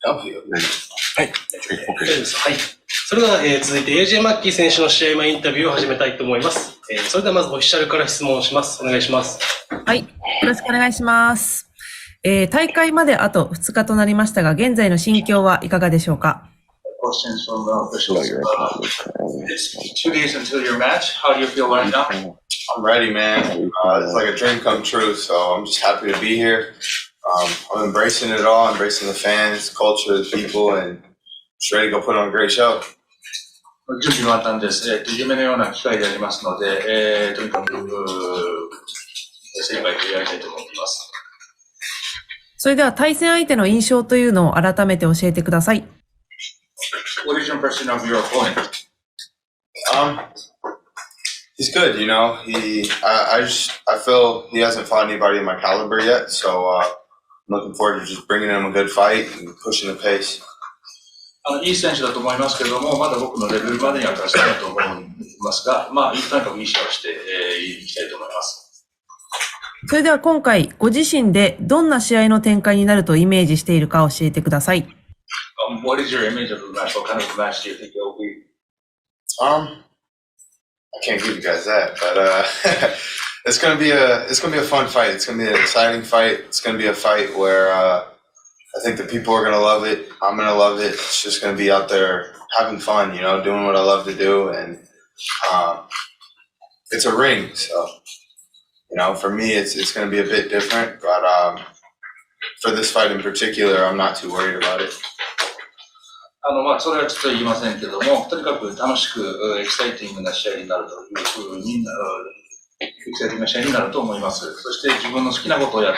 W。はい。はい。それでは、続いて AJ マッキー選手の試合前インタビューを始めたいと思います。それではまずオフィシャルから質問をします。お願いします。はい。よろしくお願いします。大会まであと2日となりましたが、現在の心境はいかがでしょうか？ Questions from the officials. It's 2 days until your match. How do you feel right now? I'm ready, man. It's like a dream come true, so I'm just happy to be here. I'm embracing it all, embracing the fans, culture, the people, and just ready to go put on a great show. 準備があったんです。夢のような機会でありますので、とにかく精一杯やりたいと思っています。それでは対戦相手の印象というのを改めて教えてください。What is your impression of your opponent? He's good, you know. I feel he hasn't fought anybody in my caliber yet, so I'm looking forward to just bringing him a good fight and pushing the pace. いい選手だと思いますけども、まだ僕のレベルまでには達してないと思いますが、とにかくいい試合をしていきたいと思います。それでは今回ご自身でどんな試合の展開になるとイメージしているか教えてください。What is your image of the match? What kind of match do you think it will be? I can't give you guys that, but it's gonna be a fun fight. It's gonna be an exciting fight. It's gonna be a fight where I think the people are gonna love it. I'm gonna love it. It's just gonna be out there having fun, you know, doing what I love to do, and it's a ring, so you know, for me, it's gonna be a bit different, but for this fight in particular, I'm not too worried about it. それはちょっと言いませんけども、とにかく楽しくエキサイティングな試合になるというふうにエキサイティングな試合になると思います。そして自分の好きなことをやっ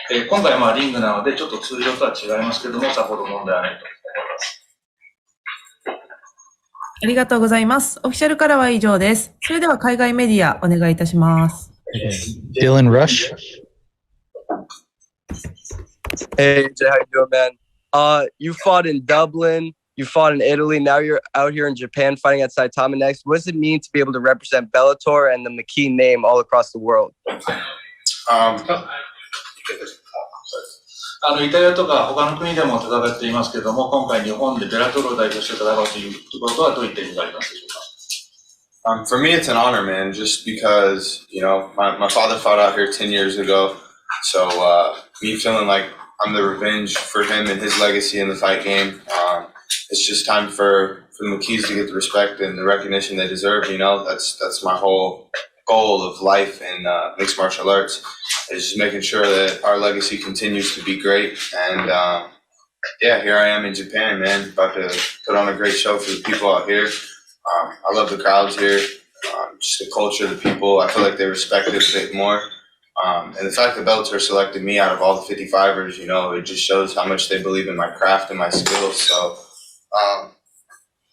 て、今回はリングなのでちょっと通常とは違いますけども、さほど問題はないと思います。ありがとうございます。オフィシャルからは以上です。それでは海外メディアお願いいたします。Dylan Rush. Hey, Jay, how you doing, man? You fought in Dublin, you fought in Italy, now you're out here in Japan fighting at Saitama next. What does it mean to be able to represent Bellator and the McKee name all across the world? イタリアとか他の国でも戦っていますけれども、今回日本でベラトルを代表して戦うということはどういった意味がありますでしょうか？ For me, it's an honor, man, just because, you know, my father fought out here 10 years ago. So me feeling like I'm the revenge for him and his legacy in the fight game. It's just time for the McKees to get the respect and the recognition they deserve. You know, that's my whole goal of life in mixed martial arts, is just making sure that our legacy continues to be great. And yeah, here I am in Japan, man, about to put on a great show for the people out here. I love the crowds here, just the culture, the people. I feel like they respect it a bit more. And the fact that Bellator selected me out of all the 55ers, you know, it just shows how much they believe in my craft and my skills. So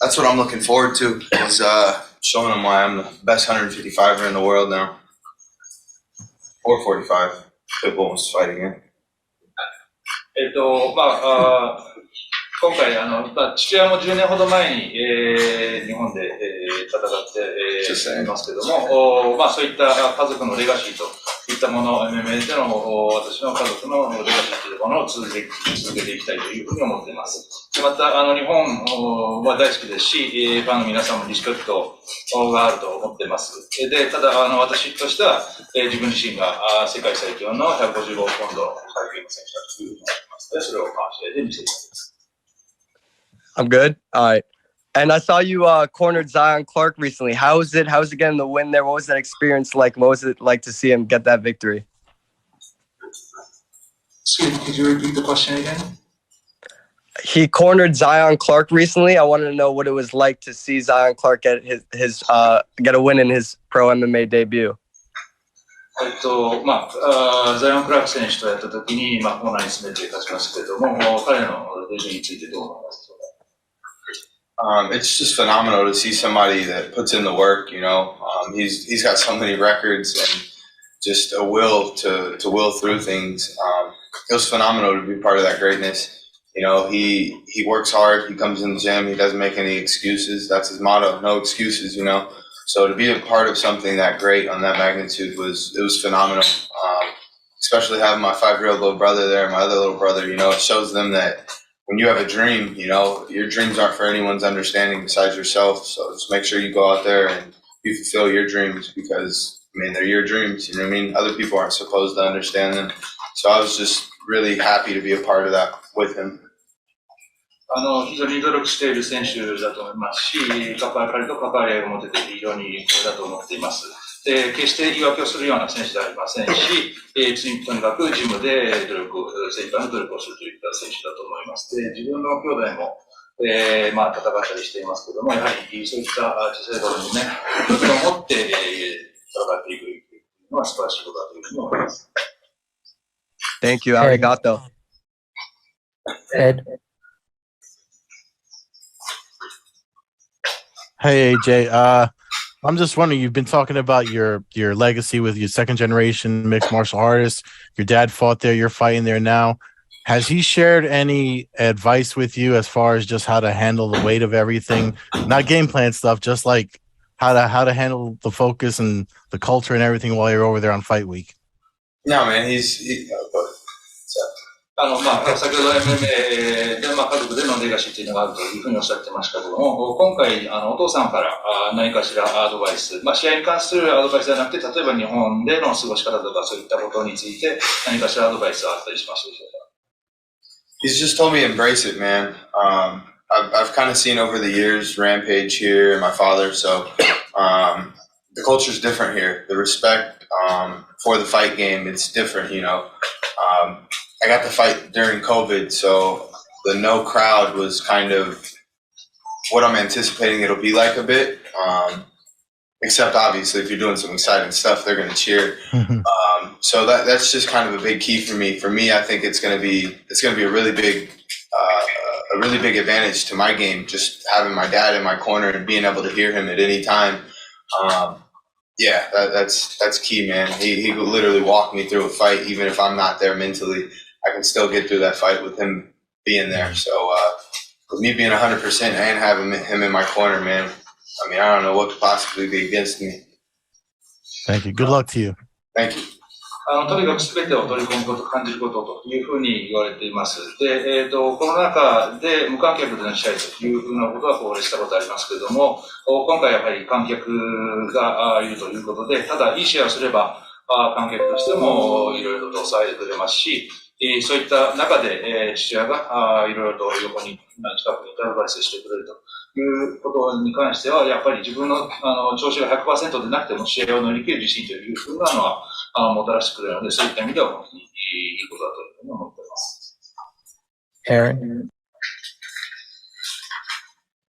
that's what I'm looking forward to, is showing them why I'm the best 155er in the world now. Or 45. Pitbull was fighting it. 今回父親も10年ほど前に、日本で、戦っていますけども、そういった家族のレガシーといったもの、MMA での私の家族のレガシーというものを続けていきたいというふうに思っています。また日本は大好きですし、ファンの皆さんもリスペクトがあると思っています。で、ただ私としては、自分自身が世界最強の155ポンド階級の選手だというふうに思っています。で、それを試合で見せています。I'm good. All right. And I saw you cornered Zion Clark recently. How was it getting the win there? What was that experience like? What was it like to see him get that victory? Excuse me, could you repeat the question again? He cornered Zion Clark recently. I wanted to know what it was like to see Zion Clark get get a win in his pro MMA debut. ザイオン・クラーク選手とやったときに、コーナーに詰めて勝ちましたけれども、彼のレジュについてどう思いますか？It's just phenomenal to see somebody that puts in the work. You know, he's got so many records and just a will to will through things. It was phenomenal to be part of that greatness. You know, he works hard. He comes in the gym. He doesn't make any excuses. That's his motto: no excuses. You know. So to be a part of something that great on that magnitude was phenomenal. Especially having my 5-year-old little brother there, my other little brother, you know, it shows them that when you have a dream, you know, your dreams aren't for anyone's understanding besides yourself. So just make sure you go out there and you fulfill your dreams because, I mean, they're your dreams. You know what I mean? Other people aren't supposed to understand them. So I was just really happy to be a part of that with him. 非常に努力している選手だと思いますし、彼と関わり合いを持てて非常に光栄だと思っています。で、決して言い訳をするような選手ではありませんし、とにかくジムで精一杯の努力をするといった選手だと思います。で、自分の兄弟も、まあ戦ったりしていますけども、やはりそういった小さい頃にね、夢を持って戦っていくのは素晴らしいことだというふうに思います。Thank you, arigato. Ed. Hey AJ, I'm just wondering, you've been talking about your legacy with your second generation mixed martial artists. Your dad fought there, you're fighting there now. Has he shared any advice with you as far as just how to handle the weight of everything? Not game plan stuff, just like how to handle the focus and the culture and everything while you're over there on fight week. No, man,まあ、先ほど MMA で、家族でのレガシーというのがあるというふうにおっしゃってましたけども、今回、お父さんから何かしらアドバイス、まあ、試合に関するアドバイスではなくて、例えば日本での過ごし方とかそういったことについて何かしらアドバイスはあったりしましたでしょうか？ He's just told me embrace it, man. I've kind of seen over the years Rampage here and my father, so the culture's different here. The respect for the fight game, it's different, you know. I got to fight during COVID, so the no crowd was kind of what I'm anticipating it'll be like a bit. Except obviously if you're doing some exciting stuff, they're going to cheer. So that's just kind of a big key for me. For me, I think it's going to be a really big advantage to my game, just having my dad in my corner and being able to hear him at any time. Yeah, that's key, man. He would literally walk me through a fight, even if I'm not there mentally. I can still get through that fight with him being there. So with me being 100% and having him in my corner, man, I mean, I don't know what could possibly be against me. Thank you. Good luck to you. Thank you. とにかく全てを取り込むこと、感じることというふうに言われています。で、コロナ禍で無観客での試合というふうなことはこうしたことありますけれども、今回やはり観客がいるということで、ただいい試合をすれば、観客としてもいろいろと抑えてくれますし、そういった中で、父親がいろいろと横に近くにいてアドバイスしてくれるということに関しては、やっぱり自分の調子が 100% でなくても試合を乗り切る自信というふうなのはもたらしてくれるので、そういった意味では本当にいいことだというふうに思っています。Aaron.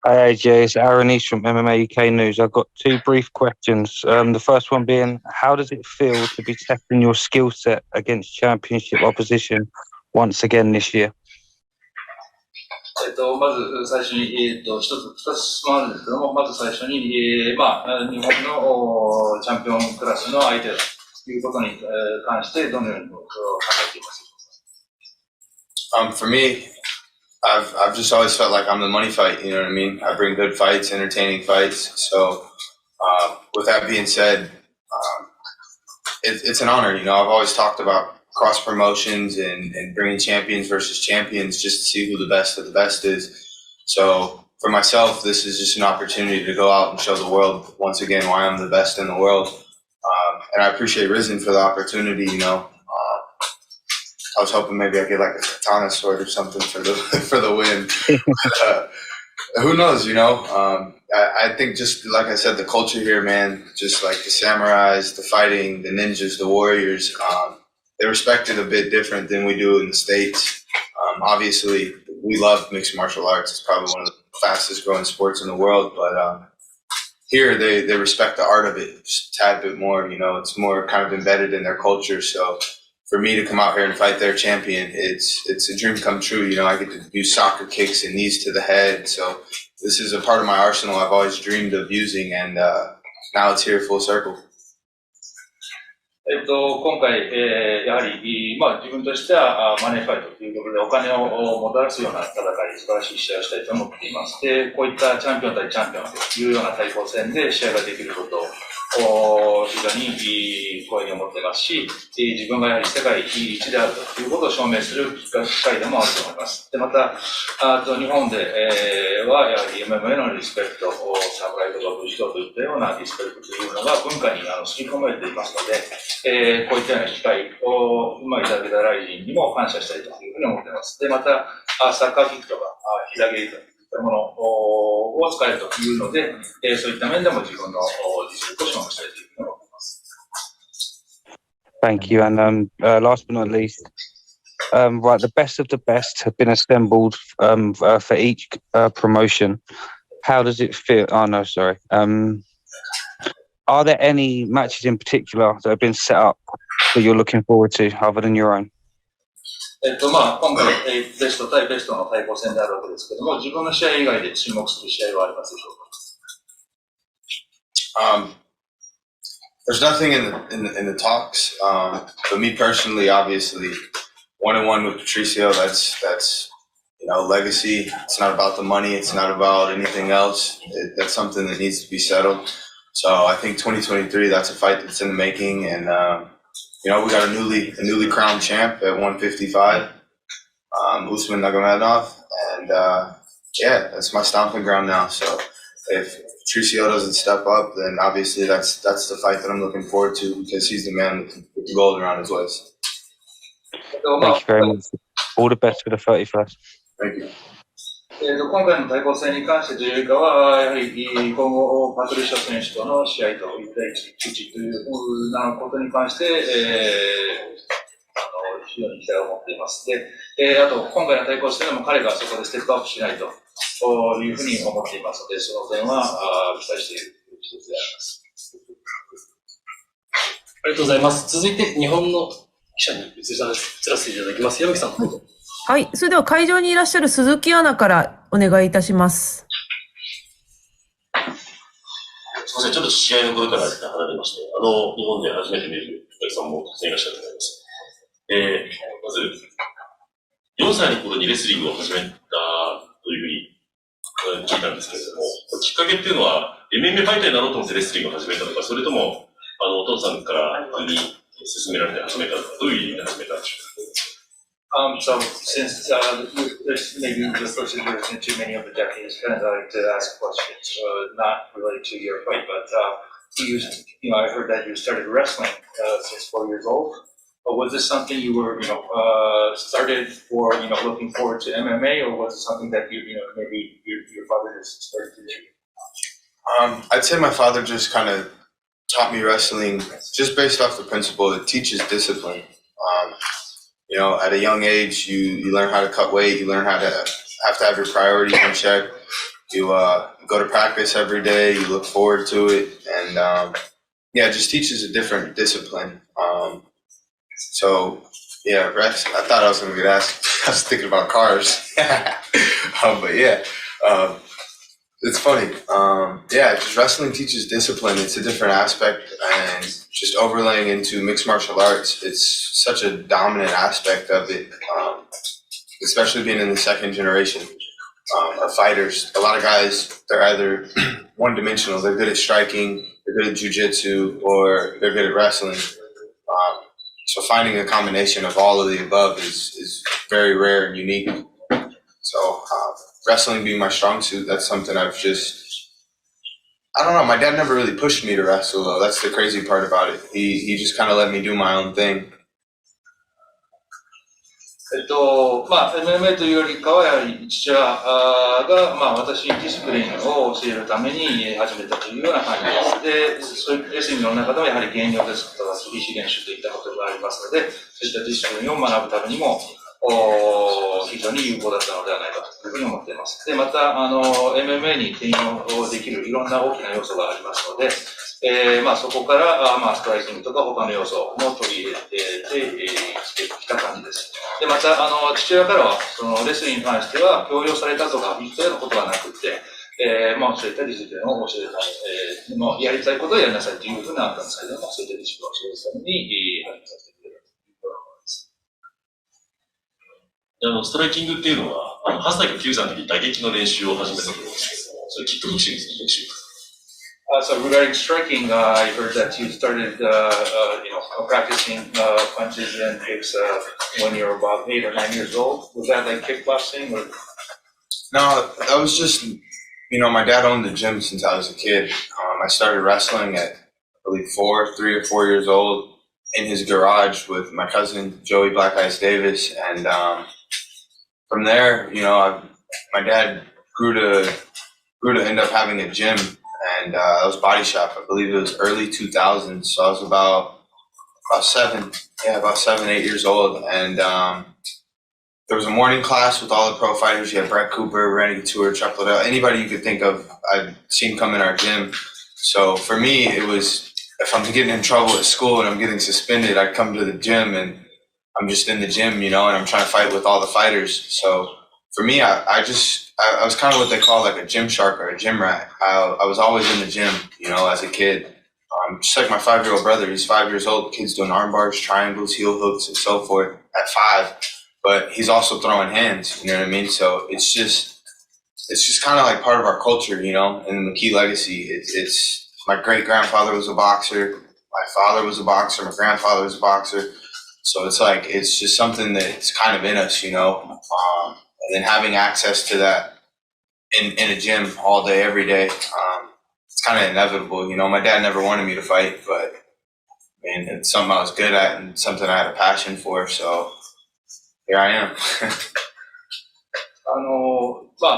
Hi AJ, it's Aaron East from MMA UK News. I've got two brief questions. The first one being, how does it feel to be testing your skill set against championship opposition once again this year? まず最初に、二つ質問あるんですけども、まず最初に、日本のチャンピオンクラスの相手ということに関してどのように考えていますか？ For me, I've just always felt like I'm the money fight, you know what I mean? I bring good fights, entertaining fights. So with that being said, it's an honor, you know. I've always talked about cross promotions and bringing champions versus champions just to see who the best of the best is. So for myself, this is just an opportunity to go out and show the world once again why I'm the best in the world. And I appreciate Rizin for the opportunity, you know. I was hoping maybe I get like a katana sword or something for the win. Who knows, you know? I think just like I said, the culture here, man, just like the samurais, the fighting, the ninjas, the warriors, they respect it a bit different than we do in the States. Obviously, we love mixed martial arts. It's probably one of the fastest growing sports in the world. But here, they respect the art of it just a tad bit more. You know, it's more kind of embedded in their culture. So for me to come out here and fight their champion, it's a dream come true. You know, I get to use soccer kicks and knees to the head. So this is a part of my arsenal I've always dreamed of using, and now it's here full circle. 今回、やはり、自分としてはマネーファイトということでお金をもたらすような戦い、素晴らしい試合をしたいと思っています。で、こういったチャンピオン対チャンピオンというような対抗戦で試合ができること非常に声に思ってますし、自分がやはり世界一であるということを証明する機会でもあると思います。で、また、日本で、はやはり MMA のリスペクト、侍とか武士道といったようなリスペクトというのが文化に刷り込まれていますので、こういったような機会をいただけたライジンにも感謝したいというふうに思っています。で、また、サッカーキックとか、膝蹴りといったものを使えるというので、そういった面でも自分の実力を証明したいというふうに思っています。Thank you. And last but not least, right, the best of the best have been assembled for each promotion. How does it feel? Oh, no, sorry. Are there any matches in particular that have been set up that you're looking forward to other than your own? 今回、ベスト対ベストの対抗戦であるわけですけども、自分の試合以外で注目する試合はありますでしょうか？ There's nothing in the talks. But me personally, obviously, 1-1 with Patricio. That's legacy. It's not about the money. It's not about anything else. That's something that needs to be settled. So I think 2023. That's a fight that's in the making, and we got a newly crowned champ at 155, Usman Nurmagomedov, and that's my stomping ground now. So if Patricio doesn't step up, then obviously that's the fight that I'm looking forward to, because he's the man with the gold around his waist. Thank you very much. All the best for the 31st. Thank you. 今回の対抗戦に関してというよりかは、やはり今後、パトリシオ選手との試合と1対1ということに関して、非常に期待を持っています。で、あと、今回の対抗戦でも彼がそこでステップアップしないというふうに思っていますので、その点は期待している一つであります。ありがとうございます。続いて、日本の記者に移らせていただきます。矢吹さん。はい。それでは会場にいらっしゃる鈴木アナからお願いいたします。すみません。ちょっと試合のことから離れまして、日本で初めて見るお客さんもたくさんいらっしゃると思います。まず、4歳の頃にレスリングを始めたというふうに聞いたんですけれども、きっかけっていうのは、MMA ファイターになろうと思ってレスリングを始めたのか、それとも、お父さんからに勧められて始めたのか、どういう意味で始めたんでしょうか。So since there's maybe the first introduction to many of the Japanese fans, I like to ask questions not related to your fight, but I heard that you started wrestling since 4 years old. Was this something you were started for looking forward to MMA, or was it something that maybe your father just started to do? I'd say my father just kind of taught me wrestling just based off the principle it teaches discipline. At a young age, you learn how to cut weight. You learn how to have your priorities in check. You go to practice every day. You look forward to it, and it just teaches a different discipline. Rex, I thought I was going to get asked. I was thinking about cars, it's funny. Just wrestling teaches discipline. It's a different aspect, and just overlaying into mixed martial arts, it's such a dominant aspect of it, especially being in the second generation of fighters. A lot of guys, they're either one-dimensional. They're good at striking, they're good at jiu-jitsu, or they're good at wrestling. So finding a combination of all of the above is very rare and unique. So wrestling being my strong suit, that's something I've I don't know, my dad never really pushed me to wrestle, though. That's the crazy part about it. He just kind of let me do my own thing. MMA というよりかは、やはり父親が、私にディスプリンを教えるために始めたというような感じです。で、そういうレスリングの中でもやはり減量ですとか、厳しい練習といったことがありますので、そういったディスプリンを学ぶためにも、非常に有効だったのではないかというふうに思っています。で、また、MMA に転用できるいろんな大きな要素がありますので、そこから、ストライキングとか他の要素も取り入れてきた感じです。で、また、父親からは、レスリングに関しては、強要されたとか、言ったようなことはなくて、そういったディスプリンを教えるため、やりたいことをやりなさいというふうなあったんですけども、そういったディスプリンを教えるために、始めさせてくれるということだと思います。ストライキングっていうのは、8歳か9歳の時に打撃の練習を始めたと思うんですけども、それキックボクシングの練習。So regarding striking, I heard that you started, practicing punches and kicks when you were about 8 or 9 years old. Was that like kickboxing or? No, that was just, my dad owned the gym since I was a kid. I started wrestling at, I believe, 3 or 4 years old in his garage with my cousin, Joey Black Ice Davis. And from there, my dad grew to end up having a gym, and it was Body Shop. I believe it was early 2000s. So I was about 7, 8 years old. And there was a morning class with all the pro fighters. You had Brett Cooper, Randy Couture, Chuck Liddell, anybody you could think of, I've seen come in our gym. So for me, it was, if I'm getting in trouble at school and I'm getting suspended, I'd come to the gym and I'm just in the gym, and I'm trying to fight with all the fighters. So for me, I was kind of what they call like a gym shark or a gym rat. I was always in the gym, as a kid. Just like my 5-year-old brother, he's 5 years old. Kid's doing arm bars, triangles, heel hooks, and so forth at 5. But he's also throwing hands, you know what I mean? So it's just kind of like part of our culture, in the McKee legacy. It's my great grandfather was a boxer, my father was a boxer, my grandfather was a boxer. So it's like it's just something that's kind of in us, and then having access to that in a gym all day, every day, it's kind of inevitable. My dad never wanted me to fight, but it's something I was good at and something I had a passion for. So here I am.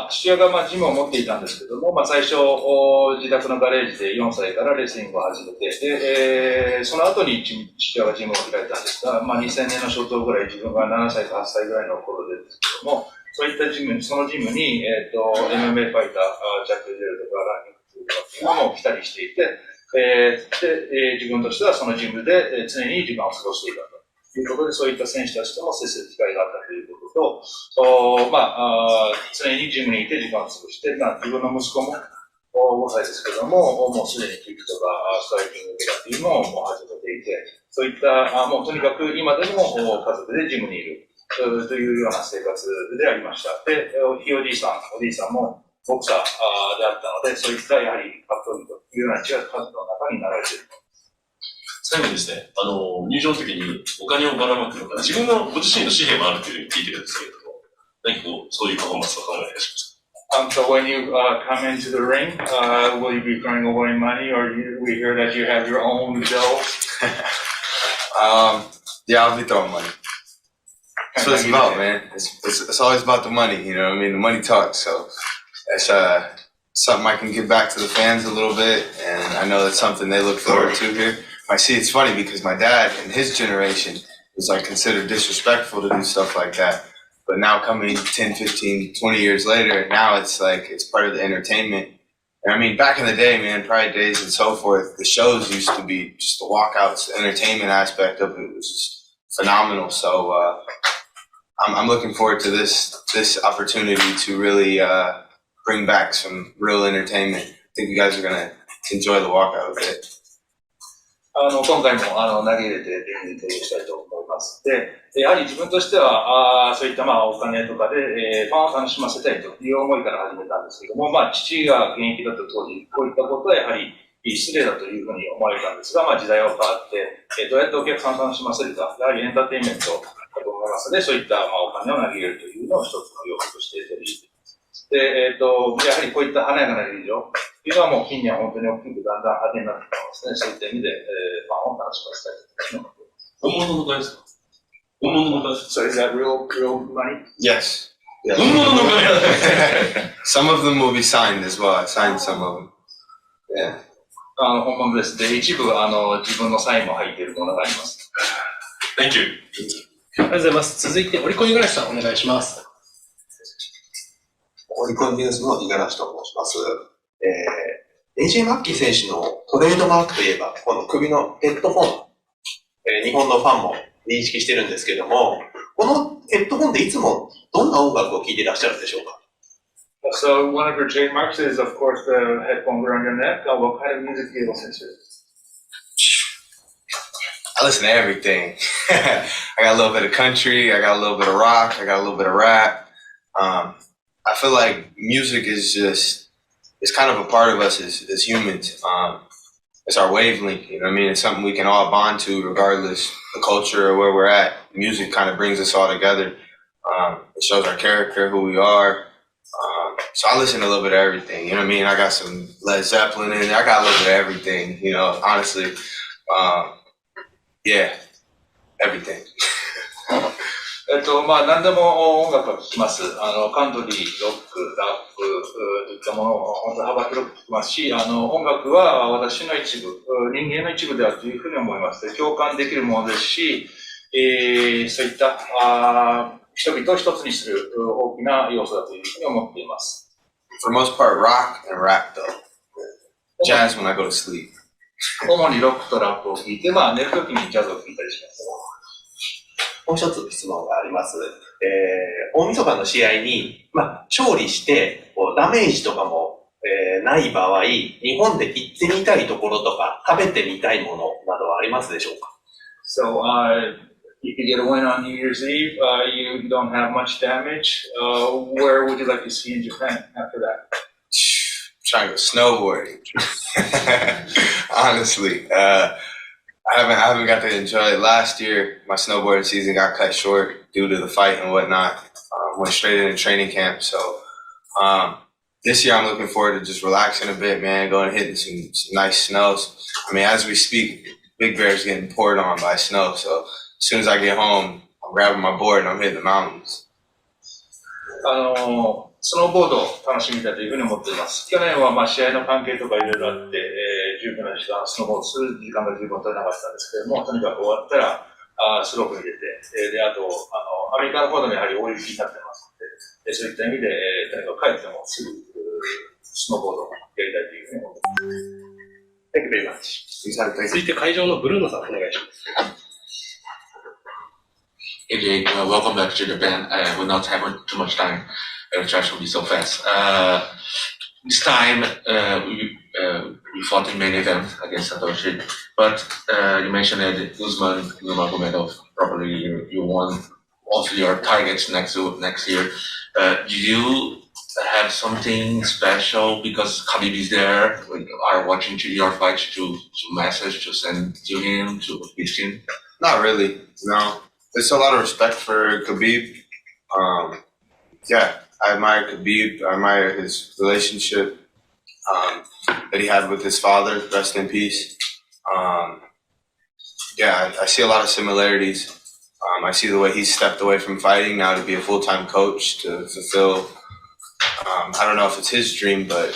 父親がジムを持っていたんですけども、最初、自宅のガレージで4歳からレスリングを始めて、で、その後に父親がジムを開いたんですが、2000年の初頭ぐらい、自分が7歳か8歳ぐらいの頃ですけども、そういったジム、そのジムに、MMA ファイター、ジャック・ジェルとかランニングとかっていうのも来たりしていて、で、自分としてはそのジムで常に時間を過ごしていたと。ということで、そういった選手たちとも接する機会があったということと、常にジムにいて時間を過ごして、自分の息子も5歳ですけども、もうすでにキックとかストライキングとかっていうのをもう始めていて、そういったもうとにかく今でも家族でジムにいるというような生活でありました。で、ひいおじいさん、おじいさんもボクサーであったので、そういったやはり格闘技というような違う活動の中に流れている。最後にですね、入場の時にお金をばらまくのか、自分のご自身の紙幣もあるというふうに聞いてるんですけれども、何かそういうパフォーマンスを考えいらっしゃいますか？ So when you come into the ring, will you be throwing away money, or we hear that you have your own bills? Yeah, I'll be throwing money. That's what it's about, man. It's always about the money, you know what I mean? The money talks, so that's something I can give back to the fans a little bit, and I know that's something they look forward to here. I see it's funny because my dad and his generation was like considered disrespectful to do stuff like that. But now coming 10, 15, 20 years later, now it's like it's part of the entertainment. And I mean, back in the day, man, Pride Days and so forth, the shows used to be just the walkouts, the entertainment aspect of it was just phenomenal. So I'm looking forward to this opportunity to really bring back some real entertainment. I think you guys are going to enjoy the walkout a bit. 今回も投げ入れてリングに投入したいと思います。で、やはり自分としてはそういったお金とかで、ファンを楽しませたいという思いから始めたんですけども、父が現役だった当時、こういったことはやはり失礼だというふうに思われたんですが、時代は変わって、どうやってお客さんを楽しませるか、やはりエンターテインメントだと思いますので、そういったお金を投げ入れるというのを一つの要素として取り入れています。で、やはりこういった華やかな劇場というのはもう近年は本当に大きくだんだん派手になってきてますね。そういった意味で、ファンを楽しませたいと思います。本物のお金ですか？本物のお金ですか？ So is that real money? Yes. 本物のお金Some of them will be signed as well. I signed some of them. Yeah. 本物です。で、一部自分のサインも入っているものがあります。Thank you. ありがとうございます。続いて、オリコン五十嵐さん、お願いします。オリコンニュースの五十嵐と申します。AJ マッキー選手のトレードマークといえば、この首のヘッドホン、日本のファンも認識してるんですけども、このヘッドホンでいつもどんな音楽を聴いていらっしゃるんでしょうか？ So one of your trademarks is, of course, the headphones around your neck. What kind of music do you listen to? I listen to everything. I got a little bit of country, I got a little bit of rock, I got a little bit of rap. I feel like music is just it's kind of a part of us as humans. It's our wavelength, you know what I mean? It's something we can all bond to regardless the culture or where we're at. Music kind of brings us all together. It shows our character, who we are. So I listen to a little bit of everything, you know what I mean? I got some Led Zeppelin in there. I got a little bit of everything, you know, honestly. Yeah, everything. まあ、何でも音楽は聴きます。カントリー、ロック、ラップといったものを本当に幅広く聴きますし、音楽は私の一部、人間の一部であるというふうに思います。共感できるものですし、そういった人々を一つにする大きな要素だというふうに思っています。For the most part, rock and rap though. Jazz when I go to sleep. 主にロックとラップを聴いて、まあ寝るときにジャズを聴いたりします。もう一つ質問があります。大晦日の試合に、勝利して、ダメージとかも、ない場合、日本で行ってみたいところとか、食べてみたいものなどはありますでしょうか？ So, if you get a win on New Year's Eve, you don't have much damage. Where would you like to see in Japan after that? Trying to go snowboarding. Honestly, I haven't got to enjoy it. Last year, my snowboarding season got cut short due to the fight and whatnot. Went straight into training camp. So this year, I'm looking forward to just relaxing a bit, man, going and hitting some nice snows. I mean, as we speak, Big Bear's getting poured on by snow. So as soon as I get home, I'm grabbing my board and I'm hitting the mountains. スノーボードを楽しみたいというふうに思っています。去年は試合の関係とかいろいろあって、十分な時間、スノーボードする時間が十分取れなかったんですけれども、とにかく終わったらスロープに入れて、で、あと、アメリカの方でもやはり大雪になってますので、そういった意味で、とにかく帰ってもすぐスノーボードをやりたいというふうに思っています。Thank you very much. 続いて会場のブルーノさんお願いします。Hey Jake, welcome back to Japan. I will not have too much time. Charge will be so fast. This time we fought in main event against Satoshi, but you mentioned that Usman Nurmagomedov probably you won also your targets next year. Do you have something special because Khabib is there? When you are watching your fights to message to send to him to his team? Not really, no. There's a lot of respect for Khabib. Yeah, I admire Khabib. I admire his relationship that he had with his father. Rest in peace. Yeah, I see a lot of similarities. I see the way he stepped away from fighting now to be a full-time coach to fulfill. I don't know if it's his dream, but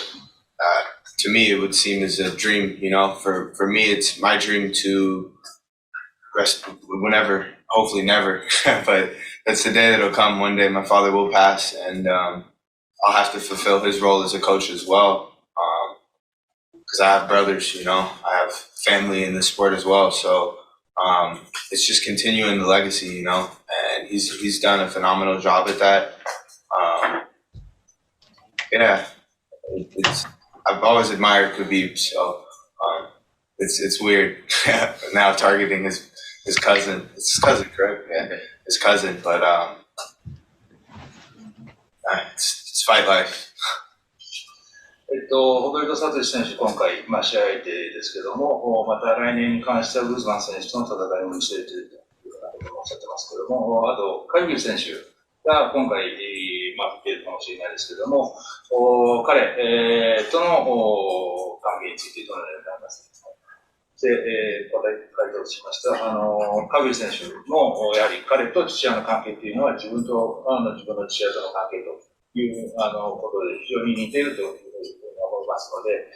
to me it would seem as a dream. You know, for me it's my dream to rest whenever. Hopefully never, but that's the day that'll come. One day my father will pass, and I'll have to fulfill his role as a coach as well. Because I have brothers, you know, I have family in the sport as well. So it's just continuing the legacy, you know, and he's done a phenomenal job at that. Yeah, I've always admired Khabib, so it's weird now targeting his cousin. It's his cousin, correct? Yeah, his cousin. But it's fight life. ホベルト・サトシ選手、今回、試合相手ですけども、また来年に関してはウズマン選手との戦いを見据えているというようなこともおっしゃってますけども、あと、カイビル選手が今回、負けるかもしれないですけども、彼、との関係についてどのようになりますか？で、回答しました。カビル選手も、やはり彼と父親の関係というのは自分の父親との関係ということで非常に似ているというふうに思いますので、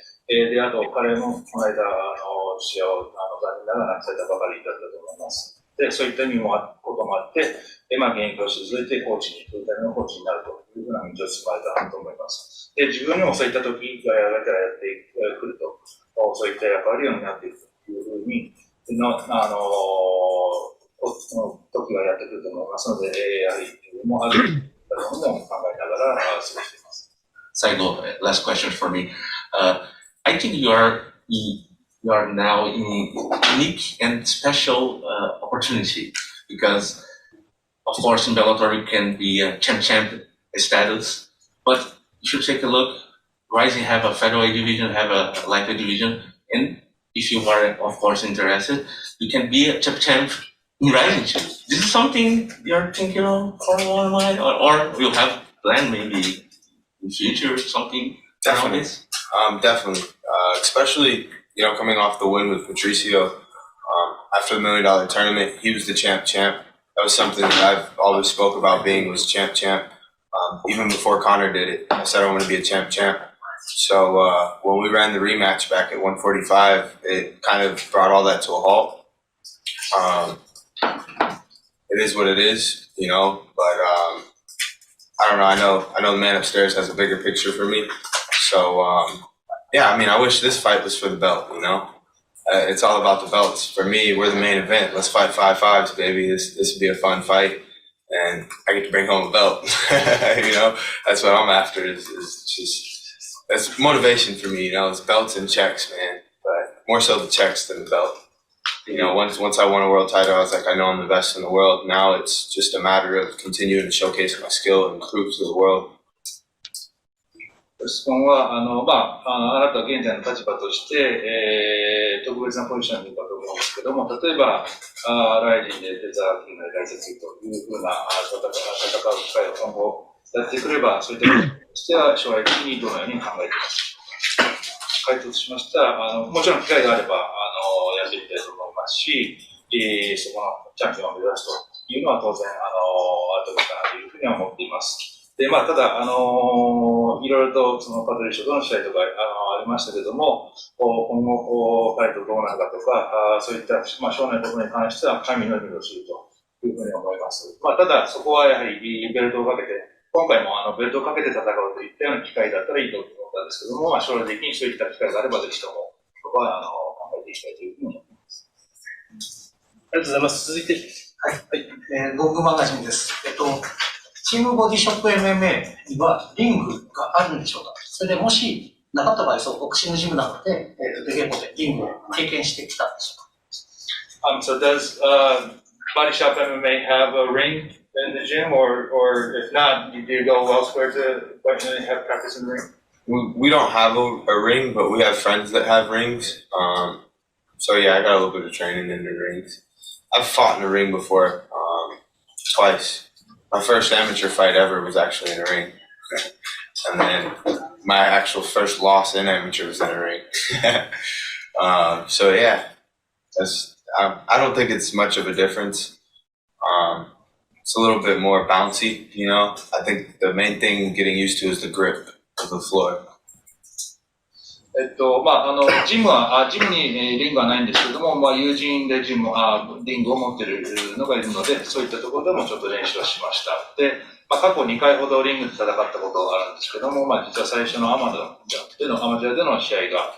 で、あと彼もこの間、父親を残念ながら亡くされたばかりだったと思います。で、そういった意味もこともあって、現役を退いてコーチに、フルタイムのコーチになるというふうな道を進まれたと思います。で、自分にもそういった時がやがてやってくると、そういった役割を担っていくというふうに、時がやってくると思いますので、やはり自分もあるものも考えながら過ごしています。最後、last question for me. I think you are now in unique and special opportunity because, of course, in Bellator you can be a champ status, but you should take a look Rizin have a featherweight division, have a lightweight division, and if you are, of course, interested, you can be a champ in Rizin too. This is something you're thinking of for a while, or you have planned maybe in future or something? Definitely. Definitely. Especially, coming off the win with Patricio, after the $1 million tournament, he was the champ. That was something that I've always spoke about was champ. Even before Connor did it, I said I want to be a champ. So when we ran the rematch back at 145, it kind of brought all that to a halt. It is what it is, but I don't know. I know the man upstairs has a bigger picture for me. So I wish this fight was for the belt. It's all about the belts. For me, we're the main event. Let's fight 5-5s, baby. This would be a fun fight, and I get to bring home a belt. That's what I'm after. Is just that's motivation for me. It's belts and checks, man. But more so the checks than the belt. Once I won a world title, I was like, I know I'm the best in the world. Now it's just a matter of continuing to showcase my skill and prove to the world. 質問は、あなたは現在の立場として、特別なポジションにいるかと思うんですけども、例えば、ライジンでデザーキングで大切というふうな戦う機会を今後やってくれば、そういったこととしては将来的にどのように考えていますか。回答しました。もちろん機会があれば、やってみたいと思いますし、そこのチャンピオンを目指すというのは当然、あるべきかなというふうには思っています。で、ただ、いろいろと、パトリッシュとの試合とか、ありましたけども、今後、彼とどうなるかとか、そういった、将来のことに関しては、神の意味をするというふうに思います。ただ、そこはやはり、ベルトをかけて、今回もベルトをかけて戦うといったような機会だったらいいと思ったんですけども、将来的にそういった機会があれば、ぜひとも、そこは、考えていきたいというふうに思います。ありがとうございます。続いて。はい。ゴングマガジンです。チームボディショップ MMA にはリングがあるんでしょうか。それでもしなかった場合、ボクシングジムなので、出稽古でリングを経験してきたんでしょうか。So does Body Shop MMA have a ring in the gym, or if not, do you go elsewhere to have practice in the ring? We don't have a ring, but we have friends that have rings. So yeah, I got a little bit of training in the rings. I've fought in a ring before, twice. My first amateur fight ever was actually in a ring. And then my actual first loss in amateur was in a ring. So yeah, I don't think it's much of a difference. It's a little bit more bouncy, I think the main thing getting used to is the grip of the floor. ジムにリングはないんですけども、友人でリングを持っているのがいるので、そういったところでもちょっと練習をしました。で、過去2回ほどリングで戦ったことがあるんですけども、実は最初のアマチュアでの試合が、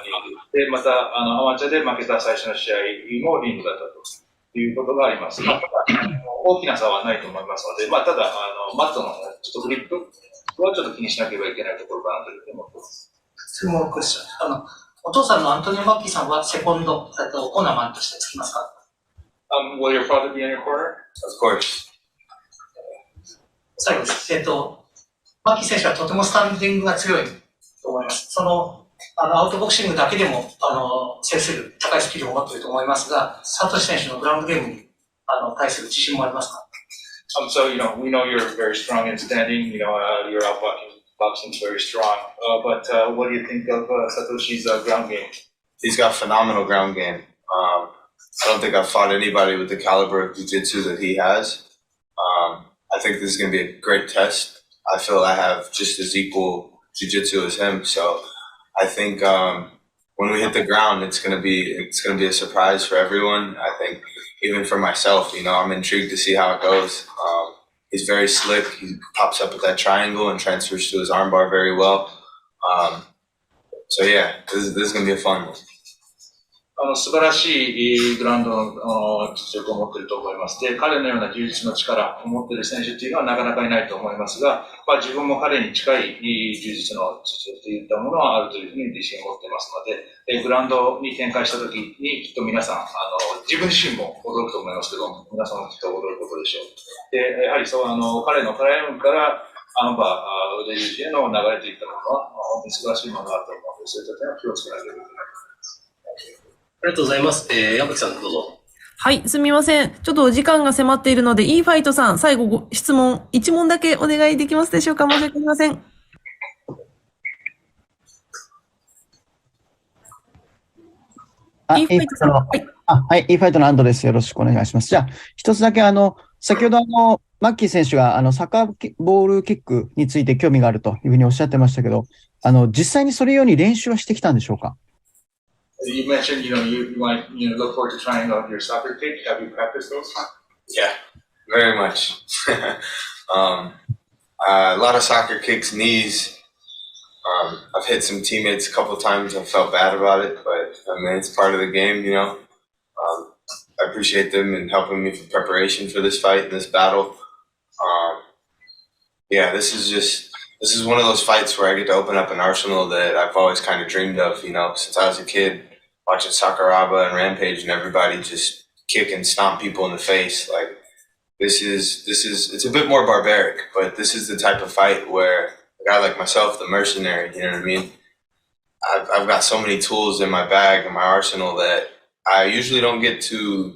リングで、また、アマチュアで負けた最初の試合もリングだったということがあります。大きな差はないと思いますので、ただ、マットのちょっとグリップはちょっと気にしなければいけないところかなというふうに思っています。質問クエスチョン。お父さんのアントニオ・マッキーさんはセコンド、コーナーマンとしてつきますか。Will your father be in your corner? Of course. 最後です。マッキー選手はとてもスタンディングが強いと思います。アウトボクシングだけでも、制する高いスキルを持っていると思いますが、サトシ選手のグラウンドゲームに、対する自信もありますか。So, we know you're very strong in standing, your outboxing is very strong, but what do you think of Satoshi's ground game? He's got phenomenal ground game. I don't think I've fought anybody with the caliber of jiu-jitsu that he has. I think this is going to be a great test. I feel I have just as equal jiu-jitsu as him, so I think when we hit the ground, it's going to be a surprise for everyone. I think even for myself, I'm intrigued to see how it goes. He's very slick. He pops up with that triangle and transfers to his armbar very well. So yeah, this is going to be a fun one. 素晴らしいグラウンドの実力を持っていると思います。で、彼のような充実の力を持っている選手っていうのはなかなかいないと思いますが、自分も彼に近い充実の実力といったものはあるというふうに自信を持っていますので、グラウンドに展開したときにきっと皆さん、自分自身も驚くと思いますけども、皆さんもきっと驚くことでしょう。で、やはり彼のトライアルから、腕十字への流れといったものは、本当に素晴らしいものだと思うので、そういった点は気をつけなければいけないと思います。ありがとうございます。矢吹さん、どうぞ。はい、すみません。ちょっとお時間が迫っているので、いいファイトさん、最後ご質問、1問だけお願いできますでしょうか。申し訳ありません。いいファイトさん。はい。いいファイトの安藤です。よろしくお願いします。じゃあ、一つだけ先ほどマッキー選手がサッカーボールキックについて興味があるというふうにおっしゃってましたけど、実際にそれように練習はしてきたんでしょうか？ You mentioned, you might, look forward to trying out your soccer kick. Have you practiced those? Yeah, very much. A lot of soccer kicks, knees. I've hit some teammates a couple of times. I felt bad about it, but I mean, it's part of the game, I appreciate them and helping me for preparation for this fight and this battle. Yeah, this is one of those fights where I get to open up an arsenal that I've always kind of dreamed of, since I was a kid, watching Sakuraba and Rampage and everybody just kick and stomp people in the face. Like, it's a bit more barbaric, but this is the type of fight where a guy like myself, the mercenary, you know what I mean? I've got so many tools in my bag and my arsenal that I usually don't get to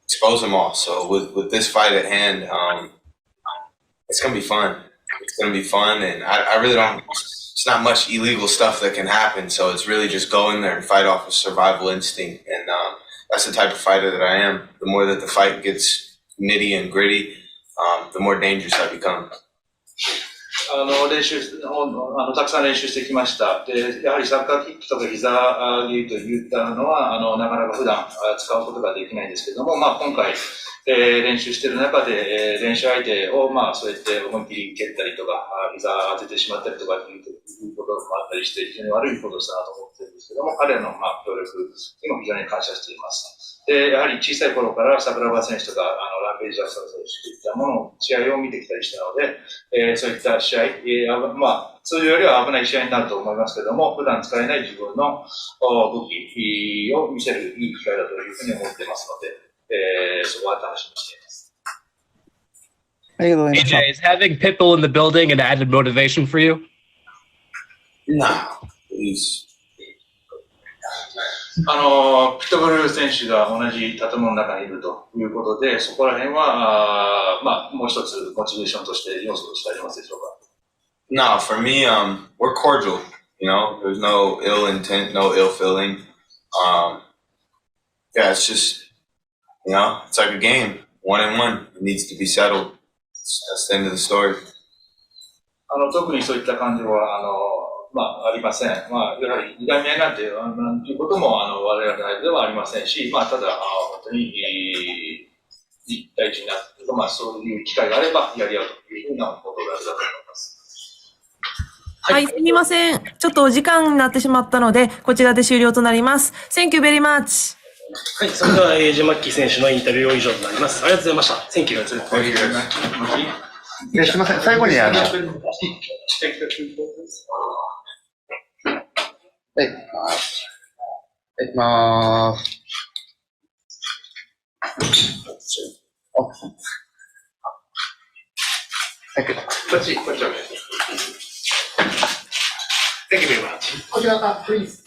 expose them all. So with this fight at hand, it's going to be fun. It's going to be fun. And I really don't, it's not much illegal stuff that can happen. So it's really just go in there and fight off a survival instinct. And that's the type of fighter that I am. The more that the fight gets nitty and gritty, the more dangerous I become. 練習たくさん練習してきました。で、やはりサッカーキックとか膝蹴りといったのは、なかなか普段使うことができないんですけども、今回、練習している中で、練習相手を、そうやって思いっきり蹴ったりとか、膝当ててしまったりとかいうこともあったりして、非常に悪いことをしたなと思っているんですけども、彼らの協力にも非常に感謝しています。で、やはり小さい頃から桜庭選手とか、ランページャー選手といったものを、試合を見てきたりしたので、そういった試合、通常よりは危ない試合になると思いますけども、普段使えない自分の武器を見せるいい機会だというふうに思っていますので、そこは楽しみにしています。AJ, is having Pitbull in the building an added motivation for you? No, he's... ピットブル選手が同じ建物の中にいるということで、そこら辺は、もう一つモチベーションとして要素としてありますでしょうか？ No, for me, we're cordial, there's no ill intent, no ill feeling. Yeah, it's just, it's like a game, 1-1. It needs to be settled. That's the end of the story. 特にそういった感じは、ありません。やはり、いがみ合いなんていうことも、我々の間ではありませんし、ただ、本当に、大事になって、そういう機会があれば、やり合うというふうなことがあるだと思います。はい、すみません。ちょっとお時間になってしまったので、こちらで終了となります。Thank you very much. はい、それでは、AJマッキー選手のインタビューは以上となります。ありがとうございました。Thank you. すみません、最後にはい、いきます。こっちお願いします。Thank you very much. こちら、please.